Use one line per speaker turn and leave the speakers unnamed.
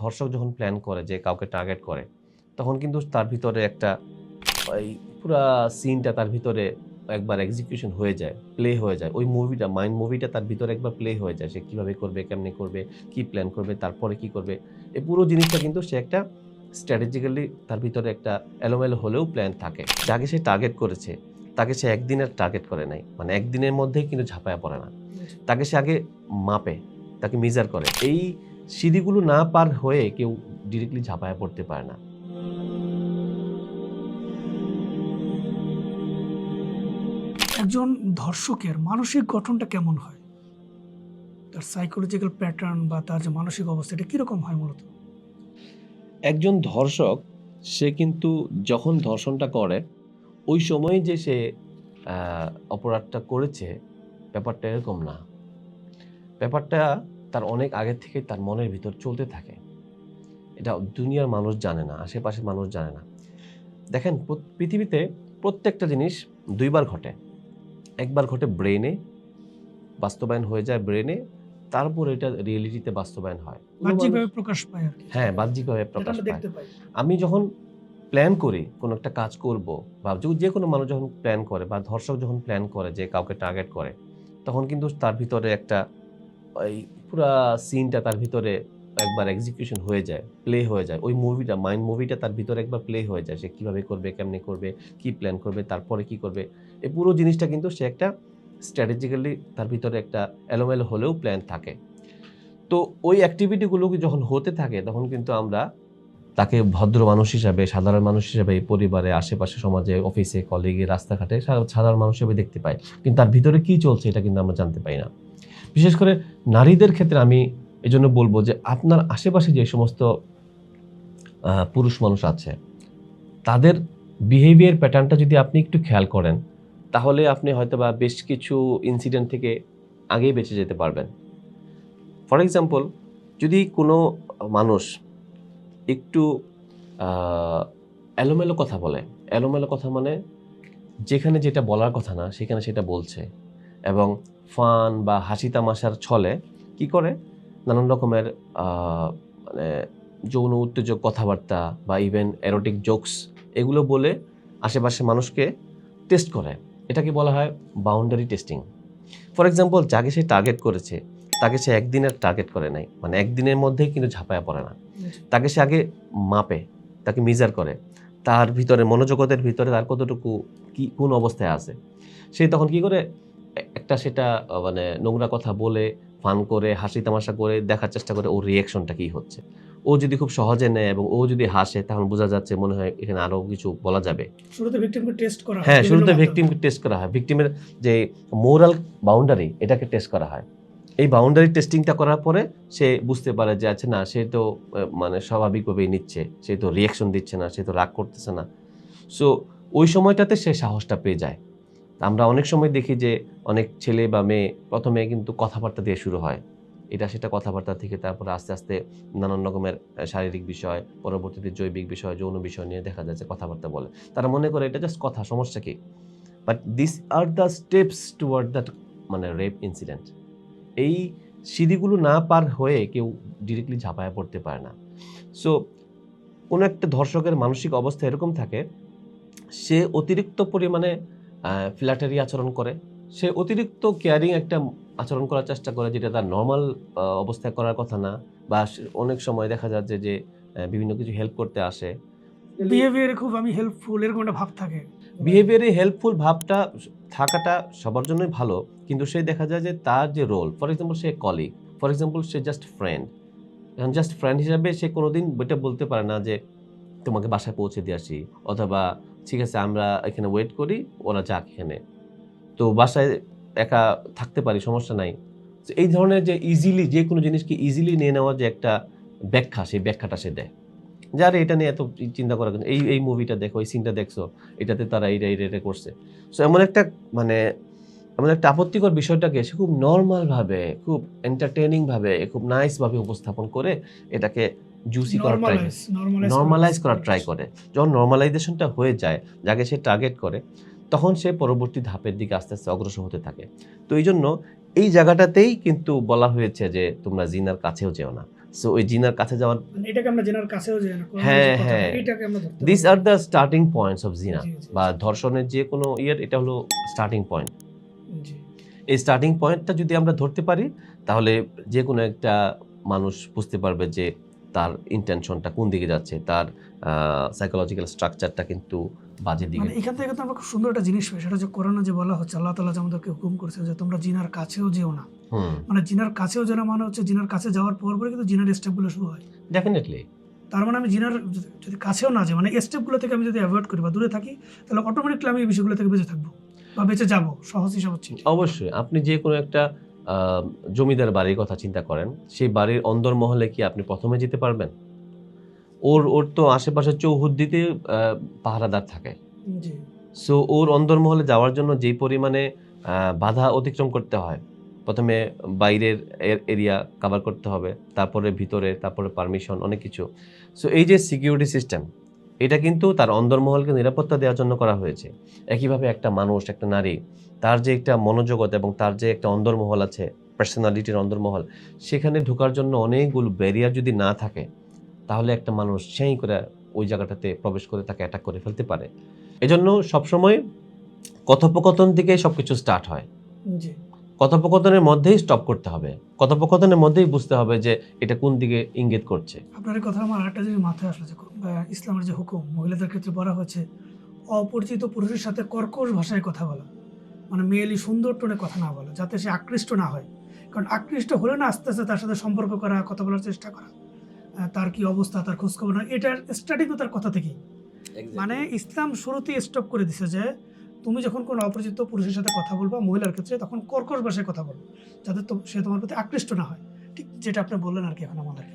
ধর্ষক যখন প্ল্যান করে যে কাউকে টার্গেট করে, তখন কিন্তু তার ভিতরে একটা ওই পুরা সিনটা তার ভিতরে একবার এক্সিকিউশন হয়ে যায়, প্লে হয়ে যায়। ওই মুভিটা, মাইন্ড মুভিটা তার ভিতরে একবার প্লে হয়ে যায়। সে কিভাবে করবে, কেমনে করবে, কি প্ল্যান করবে, তারপরে কি করবে। এই পুরো জিনিসটা কিন্তু সে একটা স্ট্র্যাটেজিক্যালি তার ভিতরে একটা এলোমেলো হলেও প্ল্যান থাকে। যাকে সে টার্গেট করেছে, তাকে সে একদিনের টার্গেট করে নাই। মানে একদিনের মধ্যেই কিন্তু ঝাঁপায়া পড়ে না। তাকে সে আগে মাপে, তাকে মেজার করে। এই সিঁড়িগুলো না পার হয়ে কেউ ডিরেক্টলি ঝাঁপায়া পড়তে পারে না।
একজন ধর্ষকের মানসিক গঠনটা কেমন হয়? তার সাইকোলজিক্যাল প্যাটার্ন বা তার যে মানসিক অবস্থা এটা কিরকম হয় মূলত?
একজন ধর্ষক সে কিন্তু যখন ধর্ষণটা করে ওই সময়ে যে সে অপরাধটা করেছে, ব্যাপারটা এরকম না। ব্যাপারটা তার অনেক আগে থেকে তার মনের ভিতর চলতে থাকে। এটা দুনিয়ার মানুষ জানে না, আশেপাশের মানুষ জানে না। দেখেন, পৃথিবীতে প্রত্যেকটা জিনিস দুইবার ঘটে। একবার ঘটে ব্রেনে, বাস্তবায়ন হয়ে যায় ব্রেনে, তারপর এটা রিয়েলিটিতে বাস্তবায়ন হয়।
বাহ্যিকভাবে প্রকাশ পায় আর কি।
হ্যাঁ, বাহ্যিকভাবে
যেটা
প্রকাশ
আমরা
পায়।
দেখতে পাই।
আমি যখন প্ল্যান করি কোনো একটা কাজ করব, বা যে কোনো মানুষ যখন প্ল্যান করে বা ধর্ষক যখন প্ল্যান করে যে কাউকে টার্গেট করে, তখন কিন্তু তার ভিতরে একটা ওই পুরা সিনটা তার ভিতরে একবার এক্সিকিউশন হয়ে যায়, প্লে হয়ে যায়। ওই মুভিটা, মাইন্ড মুভিটা তার ভিতরে একবার প্লে হয়ে যায়। সে কিভাবে করবে, কেমনে করবে, কি প্ল্যান করবে, তারপরে কি করবে। এই পুরো জিনিসটা কিন্তু সে একটা স্ট্র্যাটেজিক্যালি তার ভিতরে একটা এলোমেলো হলেও প্ল্যান থাকে। তো ওই অ্যাক্টিভিটিগুলো যখন হতে থাকে তখন কিন্তু আমরা তাকে ভদ্র মানুষ হিসাবে, সাধারণ মানুষ হিসাবে এই পরিবারে, আশেপাশে, সমাজে, অফিসে, কলিগে, রাস্তাঘাটে সাধারণ মানুষ হিসেবে দেখতে পাই। কিন্তু তার ভিতরে কি চলছে এটা কিন্তু আমরা জানতে পারি না। বিশেষ করে নারীদের ক্ষেত্রে আমি এজন্য বলব যে আপনার আশেপাশে যে সমস্ত পুরুষ মানুষ আছে, তাদের বিহেভিয়ার প্যাটার্নটা যদি আপনি একটু খেয়াল করেন, তাহলে আপনি হয়তোবা বেশ কিছু ইনসিডেন্ট থেকে আগেই বেঁচে যেতে পারবেন। ফর এক্সাম্পল, যদি কোনো মানুষ একটু এলোমেলো কথা বলে, এলোমেলো কথা মানে যেখানে যেটা বলার কথা না সেখানে সেটা বলছে, এবং ফান বা হাসি তামাশার ছলে কি করে নানান রকমের মানে যৌন উত্তেজক কথাবার্তা বা ইভেন এরোটিক জোকস এগুলো বলে আশেপাশের মানুষকে টেস্ট করে। এটাকে বলা হয় বাউন্ডারি টেস্টিং। ফর এক্সাম্পল, যাকে সে টার্গেট করেছে তাকে সে একদিনের টার্গেট করে নাই। মানে একদিনের মধ্যেই কিন্তু ঝাঁপায়া পড়ে না। তাকে সে আগে মাপে, তাকে মেজার করে, তার ভিতরে, মনোজগতের ভিতরে তার কতটুকু কি কোন অবস্থায় আছে। সে তখন কি করে একটা সেটা মানে নোংরা কথা বলে, ফান করে, হাসি তামাশা করে দেখার চেষ্টা করে ওর রিঅ্যাকশনটা কি হচ্ছে। ও যদি খুব সহজে নেয় এবং ও যদি হাসে, তখন বোঝা যাচ্ছে মনে হয় এখানে আরো কিছু বলা যাবে।
শুরুতে ভিকটিমকে টেস্ট করা হয়।
হ্যাঁ, শুরুতে ভিকটিমকে টেস্ট করা হয়। ভিকটিমের যে মোরাল বাউন্ডারি এটাকে টেস্ট করা হয়। এই বাউন্ডারি টেস্টিংটা করার পরে সে বুঝতে পারে যে আচ্ছা না, সে তো মানে স্বাভাবিকভাবেই নিচ্ছে, সে তো রিঅ্যাকশন দিচ্ছে না, সে তো রাগ করতেছে না। সো ওই সময়টাতে সে সাহসটা পেয়ে যায়। আমরা অনেক সময় দেখি যে অনেক ছেলে বা মেয়ে প্রথমে কিন্তু কথাবার্তা দিয়ে শুরু হয়। এটা সেটা কথাবার্তা থেকে তারপরে আস্তে আস্তে নানান রকমের শারীরিক বিষয়, পরবর্তীতে জৈবিক বিষয়, যৌন বিষয় নিয়ে দেখা যাচ্ছে কথাবার্তা বলে। তারা মনে করে এটা জাস্ট কথা, সমস্যা কি? But this are the steps toward that মানে রেপ ইনসিডেন্ট। এই সিঁড়িগুলো না পার হয়ে কেউ ডিরেক্টলি ঝাঁপায়া পড়তে পারে না। সো কোনো একটা ধর্ষকের মানসিক অবস্থা এরকম থাকে, সে অতিরিক্ত পরিমাণে ফ্ল্যাটারি আচরণ করে। সে অতিরিক্ত কেয়ারিং একটা আচরণ করার চেষ্টা করে, যেটা তার নরমাল অবস্থায় করার কথা না। বা অনেক সময় দেখা যাচ্ছে যে বিভিন্ন কিছু হেল্প করতে আসে।
বিহেভিয়ারে খুব আমি হেল্পফুল এরকম একটা ভাব থাকে।
বিহেভিয়ারে হেল্পফুল ভাবটা থাকাটা সবার জন্যই ভালো, কিন্তু সে দেখা যায় যে তার যে রোল, ফর এক্সাম্পল সে কলিগ, ফর এক্সাম্পল সে জাস্ট ফ্রেন্ড। এখন জাস্ট ফ্রেন্ড হিসাবে সে কোনোদিন এটা বলতে পারে না যে তোমাকে বাসায় পৌঁছে দিয়ে আসি, অথবা ঠিক আছে আমরা এখানে ওয়েট করি, ওরা যাক এখানে, তো বাসায় একা থাকতে পারি, সমস্যা নাই। তো এই ধরনের যে ইজিলি যে কোনো জিনিসকে ইজিলি নিয়ে নেওয়ার যে একটা ব্যাখ্যা, সেই ব্যাখ্যাটা সে দেয়। যে আরে এটা নিয়ে এত চিন্তা করার কিছু, এই মুভিটা দেখো, এই সিনটা দেখছো, এটাতে তারা এইটা করছে। সো এমন একটা মানে এমন একটা আপত্তিকর বিষয়টাকে সে খুব নরমালভাবে, খুব এন্টারটেইনিংভাবে, খুব নাইসভাবে উপস্থাপন করে এটাকে জুসি করার ট্রাই করে, নরমালাইজ করার ট্রাই করে। যখন নরমালাইজেশনটা হয়ে যায়, যাকে সে টার্গেট করে, তখন সে পরবর্তী ধাপের দিকে আস্তে আস্তে অগ্রসর হতে থাকে। তো এই জন্য এই জায়গাটাতেই কিন্তু বলা হয়েছে যে তোমরা জিনার কাছেও যেও না। সো ওই জিনার কাছে যাওয়ার,
মানে এটাকে আমরা জেনার কাছেও যাই না, কোরআনে
হ্যাঁ,
যে কথাটা,
হ্যাঁ।
এটাকে আমরা ধরতে
দিস
পারি।
Are the starting points of জিনা
জি, জি,
বা ধর্ষণের যে কোনো এটা হলো স্টার্টিং পয়েন্ট।
জি,
এই স্টার্টিং পয়েন্টটা যদি আমরা ধরতে পারি তাহলে যে কোনো একটা মানুষ বুঝতে পারবে যে তার ইন্টেনশনটা কোন দিকে যাচ্ছে, তার সাইকোলজিক্যাল স্ট্রাকচারটা কিন্তু বাজে দিকে।
মানে এখান থেকে কিন্তু আমরা খুব সুন্দর একটা জিনিস পাই, সেটা হচ্ছে কোরআনে যে বলা হচ্ছে আল্লাহ তাআলা যে আমাদেরকে হুকুম করেছে যে তোমরা জিনার কাছেও যেও না।
হুম,
মানে জিনার কাছেও যেও না মানে হচ্ছে জিনার কাছে যাওয়ার পর পরে কিন্তু জিনার স্টেপগুলো শুরু হয়।
ডেফিনেটলি।
তার মানে আমি জিনার যদি কাছেও না যাই, মানে স্টেপগুলো থেকে আমি যদি অ্যাভয়েড করি বা দূরে থাকি, তাহলে অটোমেটিকলি আমি এই বিষয়গুলো থেকে বেঁচে থাকবো বা বেঁচে যাবো, সহজ হিসাব হচ্ছে এটাই।
অবশ্যই আপনি যে কোনো একটা জমিদার বাড়ির কথা চিন্তা করেন, সেই বাড়ির অন্দরমহলে কি আপনি প্রথমে যেতে পারবেন? ওর তো আশেপাশে চৌহদ্দিতে পাহারাদার থাকে।
জি,
সো ওর অন্দরমহলে যাওয়ার জন্য যেই পরিমাণে বাধা অতিক্রম করতে হয়, প্রথমে বাইরের এরিয়া কভার করতে হবে, তারপরে ভিতরে, তারপরে পারমিশন, অনেক কিছু। সো এই যে সিকিউরিটি সিস্টেম, এটা কিন্তু তার অন্দরমহলকে নিরাপত্তা দেওয়ার জন্য করা হয়েছে। একইভাবে একটা মানুষ, একটা নারী, তার যে একটা মনোজগৎ এবং তার যে একটা অন্দরমহল আছে, পার্সোনালিটির অন্দরমহল, সেখানে ঢোকার জন্য অনেকগুলো ব্যারিয়ার যদি না থাকে, তাহলে একটা মানুষ সেই করে ওই জায়গাটাতে প্রবেশ করে তাকে অ্যাটাক করে ফেলতে পারে। এজন্য সবসময় কথোপকথন থেকেই সবকিছু স্টার্ট হয়।
জি।
কথোপকথনের মধ্যেই স্টপ করতে হবে। কথোপকথনের মধ্যেই বুঝতে হবে যে এটা কোন দিকে ইঙ্গিত করছে।
আপনার এই কথা আমার আরেকটা জিনিস মাথায় আসলো যে ইসলামের যে হুকুম মহিলাদের ক্ষেত্রে বলা হয়েছে অপরিচিত পুরুষের সাথে কর্কশ ভাষায় কথা বলা, মানে মেয়েলি সুন্দর টোনে কথা না বলা, যাতে সে আকৃষ্ট না হয়। কারণ আকৃষ্ট হলে না আস্তে আস্তে তার সাথে সম্পর্ক করা, কথা বলার চেষ্টা করা, তার কি অবস্থা, তার খোঁজখবর না, এটার স্টার্টিং তো তার কথা থেকেই। মানে ইসলাম শুরুতেই স্টপ করে দিছে যে তুমি যখন কোনো অপরিচিত পুরুষের সাথে কথা বলবা মহিলার ক্ষেত্রে, তখন কর্কশ ভাষায় কথা বলবো, যাতে সে তোমার প্রতি আকৃষ্ট না হয়। ঠিক যেটা আপনি বললেন আর কি এখন আমাদেরকে।